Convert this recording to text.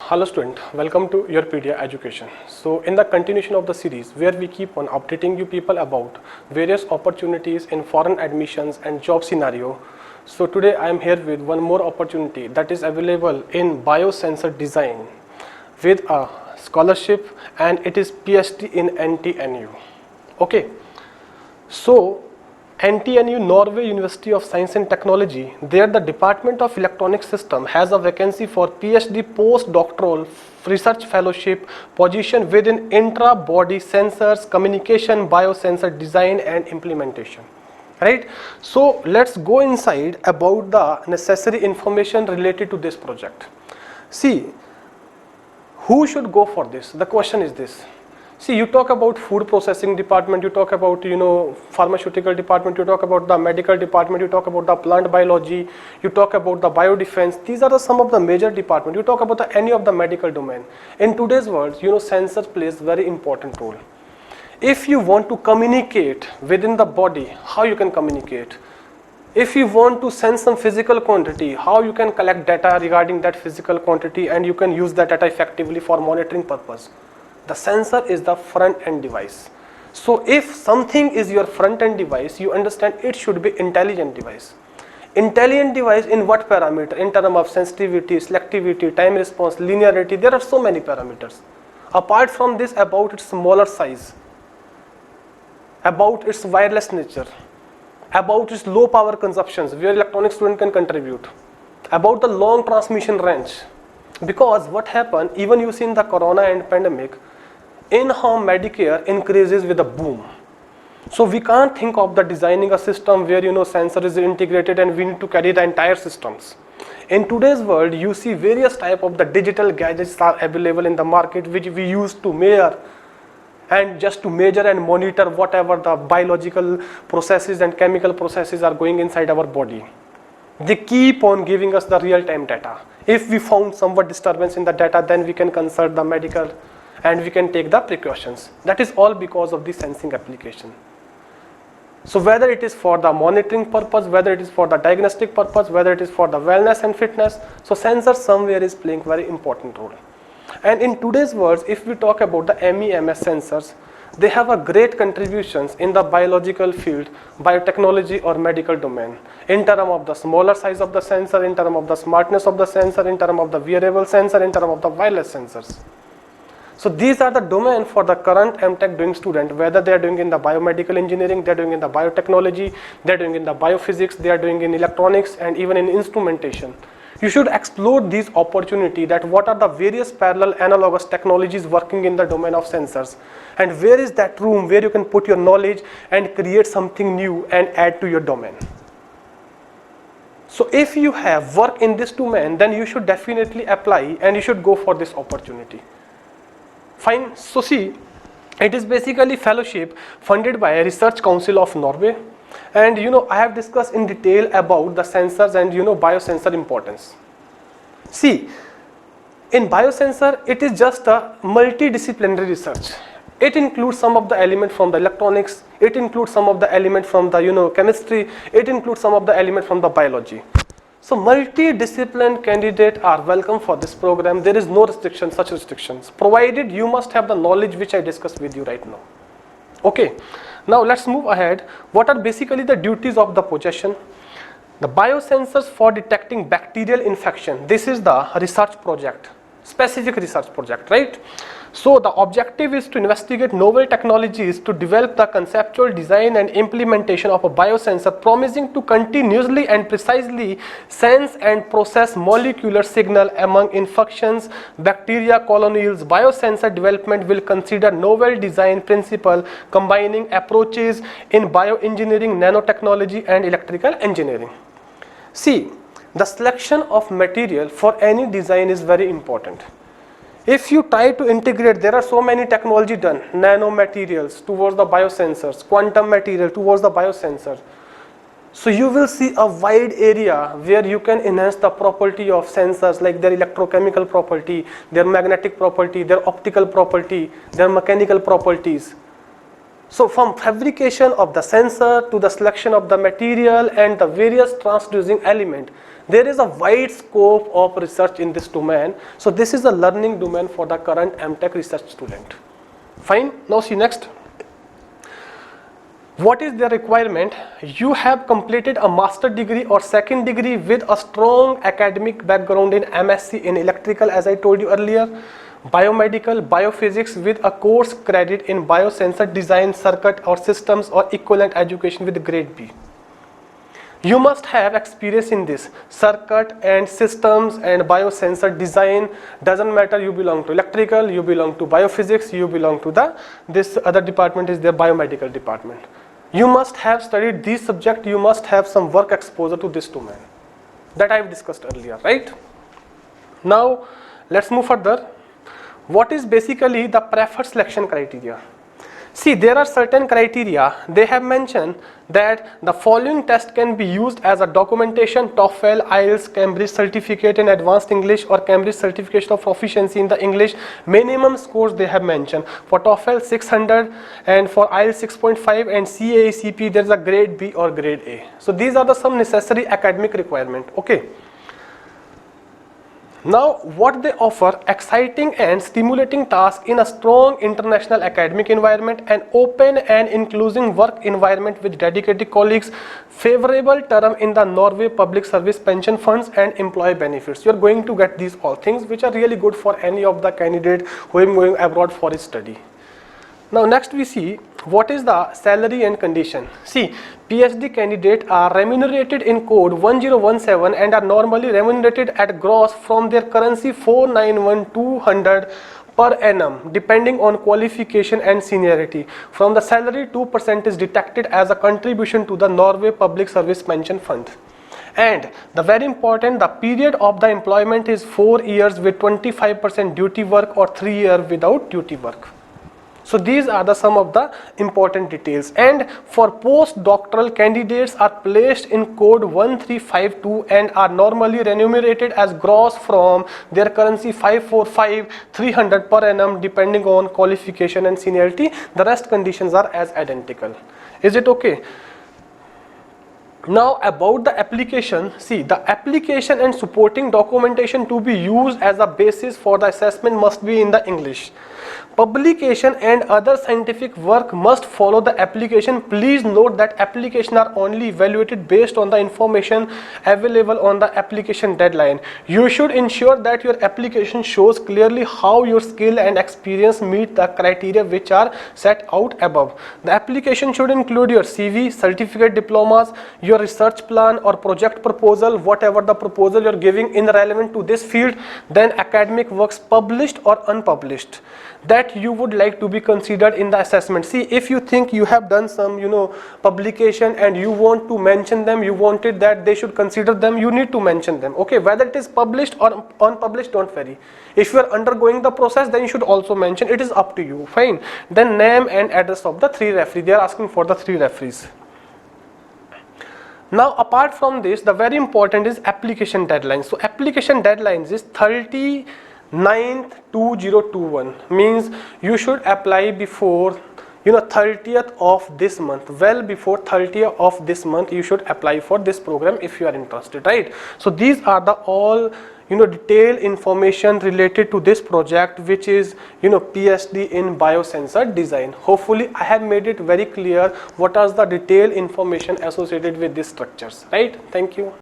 Hello student, welcome to YourPedia education. So in the continuation of the series where we keep on updating you people about various opportunities in foreign admissions and job scenario. So today I am here with one more opportunity that is available in biosensor design with a scholarship, and it is PhD in NTNU. Okay, so NTNU, Norway University of Science and Technology, there the Department of Electronic System has a vacancy for PhD Postdoctoral Research Fellowship position within intra-body sensors, communication, biosensor design and implementation. Right? So let's go inside about the necessary information related to this project. See, who should go for this? The question is this. See, you talk about food processing department, you talk about, pharmaceutical department, you talk about the medical department, you talk about the plant biology, you talk about the biodefense. These are some of the major departments. You talk about any of the medical domain. In today's world, sensor plays very important role. If you want to communicate within the body, how you can communicate? If you want to sense some physical quantity, how you can collect data regarding that physical quantity and you can use that data effectively for monitoring purpose. The sensor is the front end device. So if something is your front end device, you understand it should be intelligent device. Intelligent device in what parameter? In terms of sensitivity, selectivity, time response, linearity, there are so many parameters. Apart from this, about its smaller size, about its wireless nature, about its low power consumptions where electronic student can contribute, about the long transmission range. Because what happened, even you see in the corona and pandemic, in-home Medicare increases with a boom. So we can't think of the designing a system where sensor is integrated and we need to carry the entire systems. In today's world, you see various type of the digital gadgets are available in the market which we use to measure and just to measure and monitor whatever the biological processes and chemical processes are going inside our body. They keep on giving us the real-time data. If we found somewhat disturbance in the data, then we can consult the medical and we can take the precautions. That is all because of the sensing application. So whether it is for the monitoring purpose, whether it is for the diagnostic purpose, whether it is for the wellness and fitness, so sensor somewhere is playing very important role. And in today's world, if we talk about the MEMS sensors, they have a great contributions in the biological field, biotechnology or medical domain, in terms of the smaller size of the sensor, in terms of the smartness of the sensor, in terms of the wearable sensor, in terms of the wireless sensors. So these are the domain for the current MTech doing student, whether they are doing in the biomedical engineering, they are doing in the biotechnology, they are doing in the biophysics, they are doing in electronics and even in instrumentation. You should explore these opportunities, that what are the various parallel analogous technologies working in the domain of sensors, and where is that room where you can put your knowledge and create something new and add to your domain. So if you have work in this domain, then you should definitely apply and you should go for this opportunity. Fine. So see, it is basically fellowship funded by a Research Council of Norway. And I have discussed in detail about the sensors and biosensor importance. See, in biosensor, it is just a multidisciplinary research. It includes some of the elements from the electronics, it includes some of the elements from the chemistry, it includes some of the elements from the biology. So multidisciplinary candidates are welcome for this program. There is no restriction, such restrictions, provided you must have the knowledge which I discussed with you right now. Okay. Now let's move ahead. What are basically the duties of the position? The biosensors for detecting bacterial infection. This is the research project, specific research project, right? So the objective is to investigate novel technologies to develop the conceptual design and implementation of a biosensor promising to continuously and precisely sense and process molecular signal among infections, bacteria colonies. Biosensor development will consider novel design principle combining approaches in bioengineering, nanotechnology and electrical engineering. See, the selection of material for any design is very important. If you try to integrate, there are so many technology done, nanomaterials towards the biosensors, quantum material towards the biosensor. So you will see a wide area where you can enhance the property of sensors, like their electrochemical property, their magnetic property, their optical property, their mechanical properties. So from fabrication of the sensor to the selection of the material and the various transducing element, there is a wide scope of research in this domain. So this is a learning domain for the current MTech research student. Fine. Now see next. What is the requirement? You have completed a master degree or second degree with a strong academic background in MSc in electrical, as I told you earlier, biomedical, biophysics with a course credit in biosensor design, circuit or systems or equivalent education with grade B. You must have experience in this circuit and systems and biosensor design. Doesn't matter you belong to electrical, you belong to biophysics, you belong to this other department is the biomedical department. You must have studied these subjects, you must have some work exposure to this domain that I have discussed earlier, right? Now let's move further. What is basically the preferred selection criteria? See, there are certain criteria. They have mentioned that the following test can be used as a documentation: TOEFL, IELTS, Cambridge Certificate in Advanced English or Cambridge Certification of Proficiency in the English. Minimum scores they have mentioned. For TOEFL 600 and for IELTS 6.5 and CAECP there is a grade B or grade A. So these are the some necessary academic requirement. Okay. Now what they offer: exciting and stimulating tasks in a strong international academic environment, an open and inclusive work environment with dedicated colleagues, favorable term in the Norway Public Service Pension Funds and employee benefits. You are going to get these all things which are really good for any of the candidate who is going abroad for his study. Now next we see what is the salary and condition. See, PhD candidates are remunerated in code 1017 and are normally remunerated at gross from their currency 491,200 per annum depending on qualification and seniority. From the salary 2% is deducted as a contribution to the Norway Public Service Pension Fund. And the very important, the period of the employment is 4 years with 25% duty work or 3 years without duty work. So these are the some of the important details. And for postdoctoral candidates are placed in code 1352 and are normally remunerated as gross from their currency 545,300 per annum depending on qualification and seniority. The rest conditions are as identical. Is it okay? Now about the application, see, the application and supporting documentation to be used as a basis for the assessment must be in the English. Publication and other scientific work must follow the application. Please note that applications are only evaluated based on the information available on the application deadline. You should ensure that your application shows clearly how your skill and experience meet the criteria which are set out above. The application should include your CV, certificate, diplomas, your research plan or project proposal, whatever the proposal you're giving in relevant to this field, then academic works published or unpublished that you would like to be considered in the assessment. See, if you think you have done some publication and you want to mention them, you wanted that they should consider them, you need to mention them. Okay, whether it is published or unpublished, don't worry. If you are undergoing the process, then you should also mention. It is up to you. Fine. Then name and address of the 3 referees. They are asking for the 3 referees. Now apart from this, the very important is application deadlines. So application deadlines is 9th 2021, means you should apply before 30th of this month. Well before 30th of this month you should apply for this program if you are interested, right? So these are the all detailed information related to this project, which is PhD in biosensor design. Hopefully I have made it very clear what are the detailed information associated with these structures, right? Thank you.